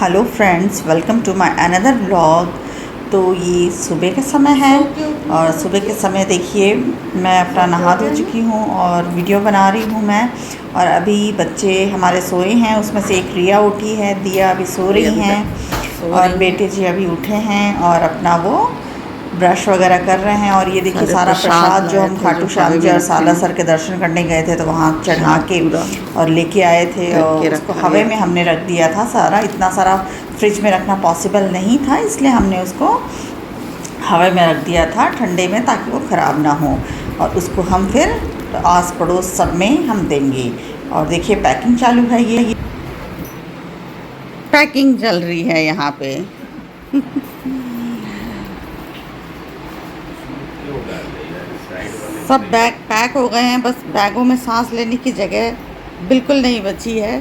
Hello friends, welcome to my another vlog. तो ये सुबह का समय है और सुबह के समय देखिए मैं अपना नहा धो चुकी हूँ और वीडियो बना रही हूँ मैं। और अभी बच्चे हमारे सोए हैं, उसमें से एक रिया उठी है, दिया अभी सो रही हैं और बेटे जी अभी उठे हैं और अपना वो ब्रश वगैरह कर रहे हैं। और ये देखिए सारा प्रसाद जो हम खाटू श्याम जी और सालासर के दर्शन करने गए थे तो वहाँ चढ़ा के और लेके आए थे और उसको हवे में हमने रख दिया था। सारा इतना सारा फ्रिज में रखना पॉसिबल नहीं था, इसलिए हमने उसको हवा में रख दिया था ठंडे में, ताकि वो ख़राब ना हो। और उसको हम फिर आस पड़ोस सब में हम देंगे। और देखिए पैकिंग चालू है, ये पैकिंग चल रही है यहाँ पे। सब बैग पैक हो गए हैं, बस बैगों में सांस लेने की जगह बिल्कुल नहीं बची है।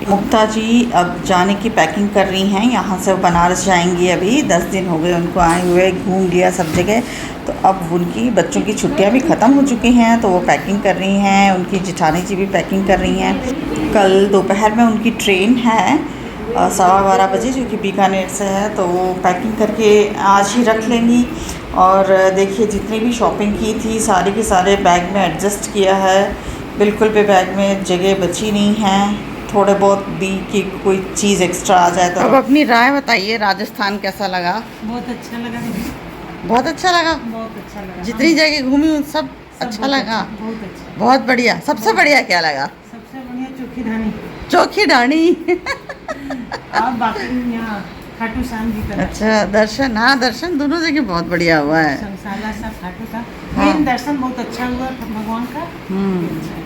मुक्ता जी अब जाने की पैकिंग कर रही हैं, यहाँ से वो बनारस जाएंगी। अभी 10 दिन हो गए उनको आए हुए, घूम लिया सब जगह। तो अब उनकी बच्चों की छुट्टियाँ भी ख़त्म हो चुकी हैं तो वो पैकिंग कर रही हैं। उनकी जेठानी जी भी पैकिंग कर रही हैं। कल दोपहर में उनकी ट्रेन है 12:15 बजे, जो कि बीकानेर से है, तो वो पैकिंग करके आज ही रख लेंगी। और देखिए जितनी भी शॉपिंग की थी सारे के सारे बैग में एडजस्ट किया है, बिल्कुल भी बैग में जगह बची नहीं है। थोड़े बहुत भी कि कोई चीज़ एक्स्ट्रा आ जाए तो। अब अपनी राय बताइए, राजस्थान कैसा लगा? बहुत अच्छा लगा। बहुत अच्छा लगा। बहुत अच्छा लगा। जितनी जगह घूमी उन सब अच्छा लगा। बहुत अच्छा, बहुत बढ़िया। सबसे बढ़िया क्या लगा? सबसे बढ़िया चोखी धानी। चोखी ढाणी। और बाकी यहाँ खाटू श्याम जी का अच्छा दर्शन, हाँ दर्शन दोनों जगह बहुत बढ़िया हुआ है। सालासर खाटू का हाँ। मेन दर्शन बहुत अच्छा हुआ था भगवान का।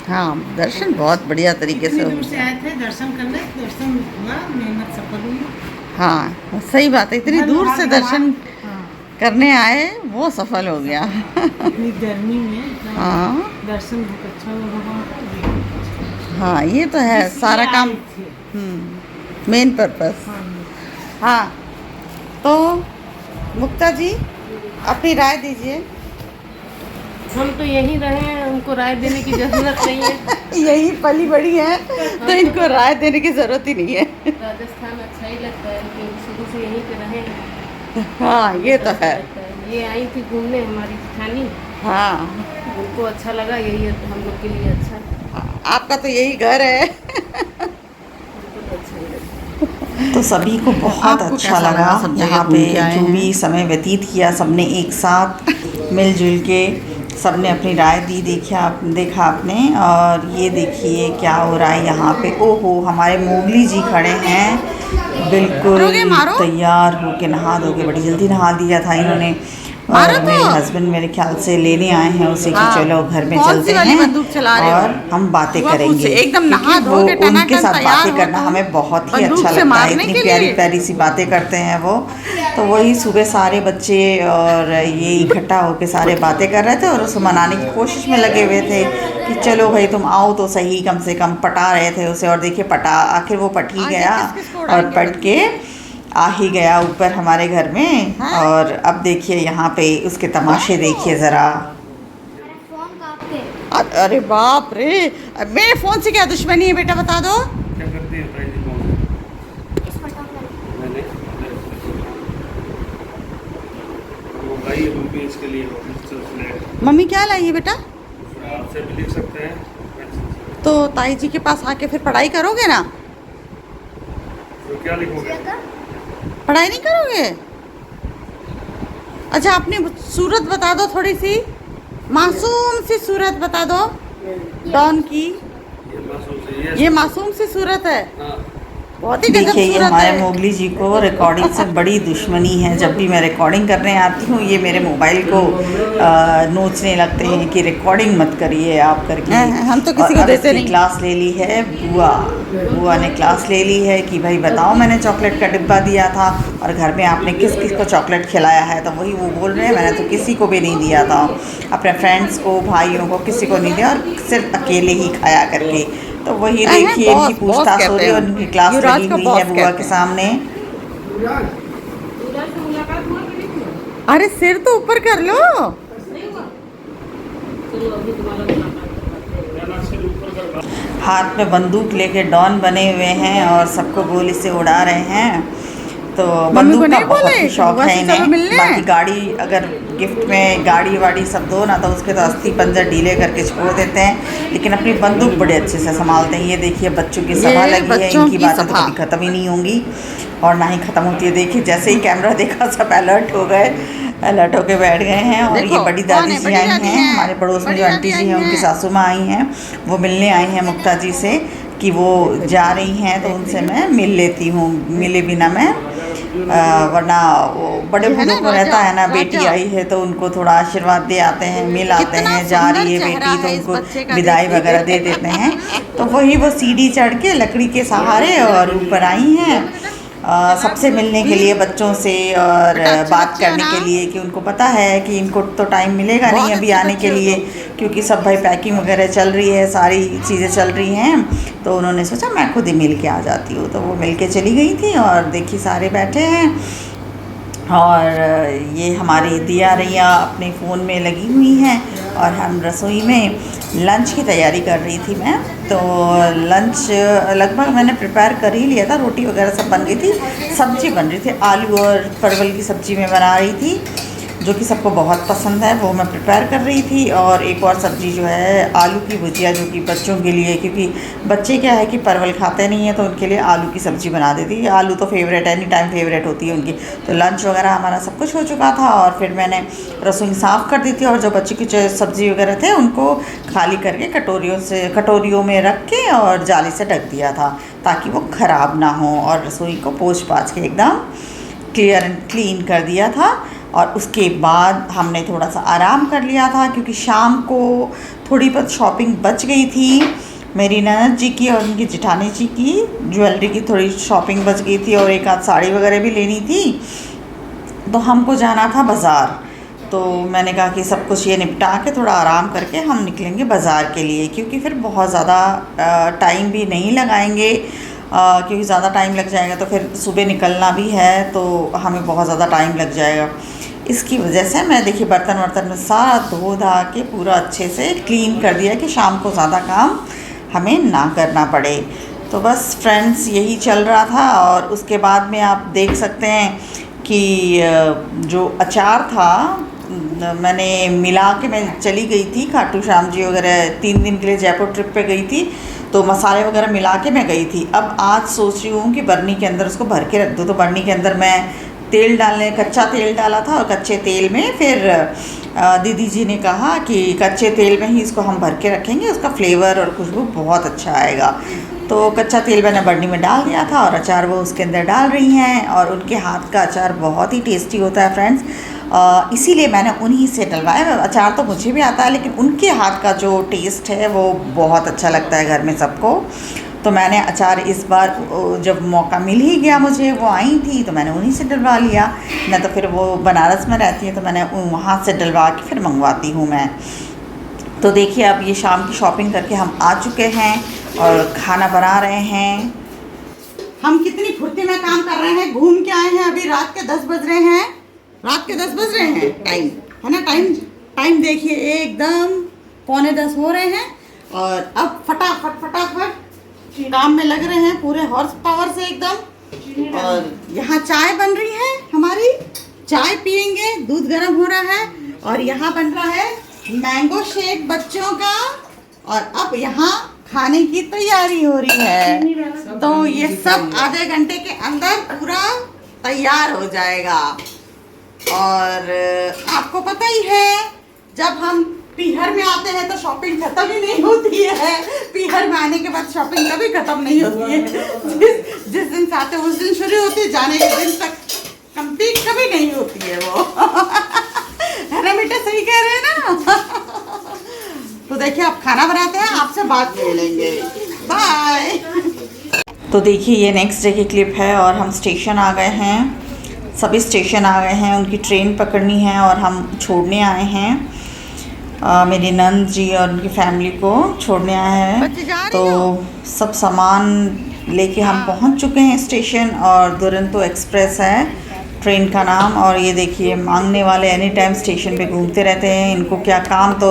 हाँ दर्शन बहुत बढ़िया तरीके से इतनी दूर हुआ। से आए थे दर्शन करने, दर्शन हुआ, मेहनत सफल हुई। हाँ सही बात है, इतनी दूर से दर्शन करने आए वो सफल हो गया। इतनी गर्मी में हाँ दर्शन बहुत अच्छा हुआ भगवान का। हाँ ये तो है, सारा काम मेन पर्पस। हाँ तो मुक्ता जी अपनी राय दीजिए। हम तो यहीं रहे हैं, उनको राय देने की जरूरत नहीं है। यही पली बड़ी है तो इनको राय देने की जरूरत ही नहीं है। राजस्थान अच्छा ही लगता है क्योंकि शुरू से यहीं पे रहे हैं। हाँ ये तो है। ये आई थी घूमने हमारी जेठानी, हाँ उनको अच्छा लगा, यही हम लोग के लिए अच्छा। आपका तो यही घर है। उनको अच्छा ही लगा। तो सभी को बहुत अच्छा लगा यहाँ पे जो भी समय व्यतीत किया सबने एक साथ मिलजुल के, सबने अपनी राय दी। देखा आपने। और ये देखिए क्या हो रहा है यहाँ पे। ओहो हमारे मोगली जी खड़े हैं बिल्कुल तैयार होके, नहा धो के, बड़ी जल्दी नहा दिया था इन्होंने। और मेरे हस्बैंड मेरे ख्याल से लेने आए हैं उसे कि चलो घर में चलते हैं और हम बातें करेंगे। एकदम नहा धो के उनके साथ बातें करना हमें बहुत ही अच्छा लगता है, इतनी प्यारी प्यारी सी बातें करते हैं वो। तो वही सुबह सारे बच्चे और ये इकट्ठा होके सारे बातें कर रहे थे और उसको मनाने की कोशिश में लगे हुए थे कि चलो भाई तुम आओ तो सही, कम से कम पटा रहे थे उसे। और देखिए पटा, आखिर वो पट ही गया और पट के आ ही गया ऊपर हमारे घर में। और अब देखिए यहाँ पे उसके तमाशे देखिए ज़रा। अरे बाप रे, मेरे फ़ोन से क्या दुश्मनी है बेटा, बता दो। क्या करती है ताई जी वो लाई है मम्मी इसके लिए फ्लैट। मम्मी क्या लाई है बेटा? आपसे भी लिख सकते हैं। तो ताई जी के पास आके फिर पढ़ाई करोगे ना? तो क्या लिखोगे? पढ़ाई नहीं करोगे? अच्छा अपनी सूरत बता दो, थोड़ी सी मासूम सी सूरत बता दो डॉन की। ये मासूम सी सूरत है। हाँ। बहुत ही देखिए ये हमारे मोगली जी को रिकॉर्डिंग से बड़ी दुश्मनी है। जब भी मैं रिकॉर्डिंग करने आती हूँ ये मेरे मोबाइल को नोचने लगते हैं कि रिकॉर्डिंग मत करिए आप करके। हम तो किसी को देते नहीं। क्लास ले ली है बुआ ने क्लास ले ली है कि भाई बताओ, मैंने चॉकलेट का डिब्बा दिया था और घर में आपने किस किस को चॉकलेट खिलाया है? तो वही वो बोल रहे हैं मैंने तो किसी को भी नहीं दिया था, अपने फ्रेंड्स को, भाइयों को, किसी को नहीं दिया और सिर्फ अकेले ही खाया करके। तो वही देखिए इनकी पूछताछ हो रही है और उनकी क्लास लगी हुई है बुआ के सामने। अरे सिर तो ऊपर कर लो। हाथ में बंदूक लेके डॉन बने हुए हैं और सबको गोली से उड़ा रहे हैं। तो बंदूक का बहुत ही शौक है इन्हें। बाकी गाड़ी अगर गिफ्ट में गाड़ी वाड़ी सब दो ना तो उसके तो अस्थि पंजर ढीले करके छोड़ देते हैं, लेकिन अपनी बंदूक बड़े अच्छे से संभालते हैं। ये देखिए बच्चों की सभा लगी है, इनकी बातें तो कभी ख़त्म ही नहीं होंगी और ना ही ख़त्म होती है। देखिए जैसे ही कैमरा देखा सब अलर्ट हो गए, अलर्ट होके बैठ गए हैं। और ये बड़ी दादी जी आई हैं, हमारे पड़ोस में जो आंटी जी हैं उनकी सासू माँ आई हैं, वो मिलने आई हैं मुक्ता जी से कि वो जा रही हैं तो उनसे मैं मिल लेती हूँ, मिले बिना मैं वरना वो बड़े बूढ़ों को रहता है ना, बेटी आई है तो उनको थोड़ा आशीर्वाद दे आते हैं, मिल आते हैं, जा रही है बेटी तो उनको विदाई वगैरह दे देते हैं। तो वही वो सीढ़ी चढ़ के लकड़ी के सहारे और ऊपर आई हैं सबसे मिलने के लिए, बच्चों से और बात करने के लिए कि उनको पता है कि इनको तो टाइम मिलेगा नहीं अभी आने के लिए, क्योंकि सब भाई पैकिंग वगैरह चल रही है, सारी चीज़ें चल रही हैं। तो उन्होंने सोचा मैं खुद ही मिल के आ जाती हूँ, तो वो मिल के चली गई थी। और देखिए सारे बैठे हैं और ये हमारी दिया रैया अपने फ़ोन में लगी हुई हैं और हम रसोई में लंच की तैयारी कर रही थी मैं। तो लंच लगभग मैंने प्रिपेयर कर ही लिया था, रोटी वगैरह सब बन गई थी, सब्ज़ी बन रही थी, आलू और परवल की सब्ज़ी मैं बना रही थी जो कि सबको बहुत पसंद है, वो मैं प्रिपेयर कर रही थी। और एक और सब्ज़ी जो है आलू की भुजिया, जो कि बच्चों के लिए, क्योंकि बच्चे क्या है कि परवल खाते नहीं हैं तो उनके लिए आलू की सब्ज़ी बना देती है। आलू तो फेवरेट है, एनी टाइम फेवरेट होती है उनकी। तो लंच वगैरह हमारा सब कुछ हो चुका था और फिर मैंने रसोई साफ़ कर दी थी और जो बच्चे की जो सब्ज़ी वगैरह थे उनको खाली करके कटोरियों में रख के और जाली से ढक दिया था ताकि वो ख़राब ना हो, और रसोई को पोंछ पाछ के एकदम क्लियर एंड क्लीन कर दिया था। और उसके बाद हमने थोड़ा सा आराम कर लिया था क्योंकि शाम को थोड़ी बहुत शॉपिंग बच गई थी। मेरी ननद जी की और उनकी जेठानी जी की ज्वेलरी की थोड़ी शॉपिंग बच गई थी और एक आध साड़ी वगैरह भी लेनी थी। तो हमको जाना था बाज़ार, तो मैंने कहा कि सब कुछ ये निपटा के थोड़ा आराम करके हम निकलेंगे बाज़ार के लिए, क्योंकि फिर बहुत ज़्यादा टाइम भी नहीं लगाएंगे, क्योंकि ज़्यादा टाइम लग जाएगा तो फिर सुबह निकलना भी है तो हमें बहुत ज़्यादा टाइम लग जाएगा। इसकी वजह से मैं देखिए बर्तन वर्तन में सारा धो धा के पूरा अच्छे से क्लीन कर दिया कि शाम को ज़्यादा काम हमें ना करना पड़े। तो बस फ्रेंड्स यही चल रहा था। और उसके बाद में आप देख सकते हैं कि जो अचार था मैंने मिला के मैं चली गई थी खाटू श्याम जी वगैरह, 3 दिन के लिए जयपुर ट्रिप पे गई थी, तो मसाले वगैरह मिला के मैं गई थी। अब आज सोच रही हूँ कि बर्नी के अंदर उसको भर के रख दूँ। तो बर्नी के अंदर मैं कच्चा तेल डाला था और कच्चे तेल में फिर दीदी जी ने कहा कि कच्चे तेल में ही इसको हम भर के रखेंगे, उसका फ्लेवर और खुशबू बहुत अच्छा आएगा। तो कच्चा तेल मैंने बर्नी में डाल दिया था और अचार वो उसके अंदर डाल रही हैं और उनके हाथ का अचार बहुत ही टेस्टी होता है फ्रेंड्स, इसीलिए मैंने उन्हीं से डलवाया। अचार तो मुझे भी आता है लेकिन उनके हाथ का जो टेस्ट है वो बहुत अच्छा लगता है घर में सबको। तो मैंने अचार इस बार जब मौका मिल ही गया मुझे, वो आई थी तो मैंने उन्हीं से डलवा लिया, न तो फिर वो बनारस में रहती है तो मैंने वहाँ से डलवा के फिर मंगवाती हूँ मैं। तो देखिए अब ये शाम की शॉपिंग करके हम आ चुके हैं और खाना बना रहे हैं। हम कितनी फुर्ती में काम कर रहे हैं, घूम के आए हैं, अभी रात के 10 बज रहे हैं, रात के 10 बज रहे हैं, टाइम है ना, टाइम देखिए एकदम 9:45 हो रहे हैं और अब फटाफट काम में लग रहे हैं पूरे हॉर्स पावर से एकदम। और यहाँ चाय बन रही है हमारी, चाय पियेंगे, दूध गर्म हो रहा है और यहाँ बन रहा है मैंगो शेक बच्चों का। और अब यहाँ खाने की तैयारी हो रही है, तो ये सब आधे घंटे के अंदर पूरा तैयार हो जाएगा। और आपको पता ही है जब हम पीहर में आते हैं तो शॉपिंग खत्म ही नहीं होती है, पीहर में आने के बाद शॉपिंग कभी खत्म नहीं होती है। जिस दिन से आते उस दिन शुरू होती है, जाने के दिन तक कंप्लीट कभी नहीं होती है वो। है ना बेटा, सही कह रहे हैं ना। तो देखिए आप खाना बनाते हैं, आपसे बात कर लेंगे, बाय। तो देखिए ये नेक्स्ट डे की क्लिप है और हम स्टेशन आ गए हैं, सभी स्टेशन आ गए हैं, उनकी ट्रेन पकड़नी है और हम छोड़ने आए हैं। मेरी नंद जी और उनकी फैमिली को छोड़ने आए हैं। तो सब सामान लेके हम पहुंच चुके हैं स्टेशन और दुरंतो एक्सप्रेस है ट्रेन का नाम। और ये देखिए मांगने वाले एनी टाइम स्टेशन पे घूमते रहते हैं। इनको क्या काम तो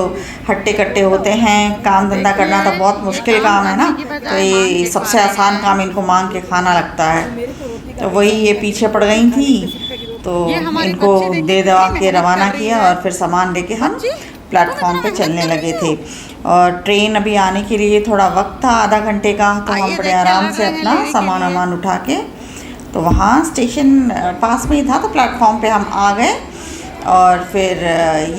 हट्टे कट्टे होते हैं, काम धंधा करना तो बहुत मुश्किल काम है ना, तो ये सबसे आसान काम इनको मांग के खाना लगता है। तो वही ये पीछे पड़ गई थी तो इनको दे दवा के रवाना किया और फिर सामान लेके हम प्लेटफॉर्म पे चलने लगे थे। और ट्रेन अभी आने के लिए थोड़ा वक्त था, आधा घंटे का, तो हम बड़े आराम से अपना सामान वामान उठा के तो वहाँ स्टेशन पास में ही था, तो प्लेटफॉर्म पे हम आ गए। और फिर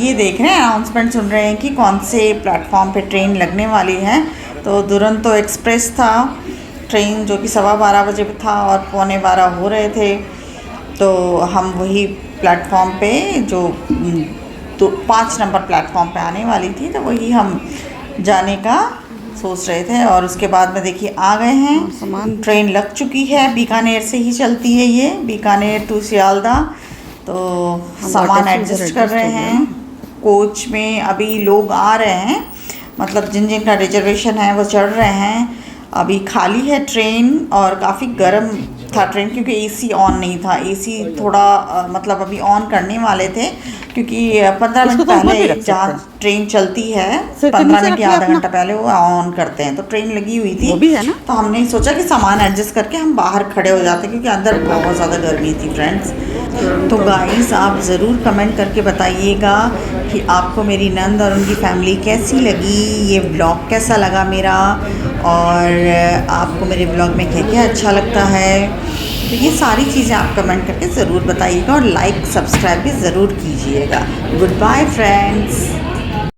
ये देख रहे हैं, अनाउंसमेंट सुन रहे हैं कि कौन से प्लेटफॉर्म पे ट्रेन लगने वाली है। तो दुरंतो एक्सप्रेस था ट्रेन, जो कि 12:15 बजे था और 11:15 हो रहे थे। तो हम वही प्लेटफॉर्म पे जो 5 नंबर प्लेटफॉर्म पे आने वाली थी, तो वही हम जाने का सोच रहे थे। और उसके बाद में देखिए आ गए हैं, सामान ट्रेन लग चुकी है। बीकानेर से ही चलती है ये, बीकानेर टू सियालदा। तो सामान एडजस्ट कर रहे हैं। कोच में अभी लोग आ रहे हैं, मतलब जिन जिन का रिजर्वेशन है वो चढ़ रहे हैं। अभी खाली है ट्रेन और काफ़ी गर्म था ट्रेन, क्योंकि एसी ऑन नहीं था। एसी थोड़ा मतलब अभी ऑन करने वाले थे, क्योंकि 15 मिनट पहले जहाँ ट्रेन चलती है 15 मिनट या आधा घंटा पहले वो ऑन करते हैं। तो ट्रेन लगी हुई थी, तो हमने सोचा कि सामान एडजस्ट करके हम बाहर खड़े हो जाते, क्योंकि अंदर बहुत ज़्यादा गर्मी थी फ्रेंड्स। तो गाइस आप ज़रूर कमेंट करके बताइएगा कि आपको मेरी नंद और उनकी फैमिली कैसी लगी, ये ब्लॉग कैसा लगा मेरा, और आपको मेरे ब्लॉग में क्या क्या अच्छा लगता है। तो ये सारी चीज़ें आप कमेंट करके ज़रूर बताइएगा और लाइक सब्सक्राइब भी ज़रूर कीजिएगा। Good bye friends.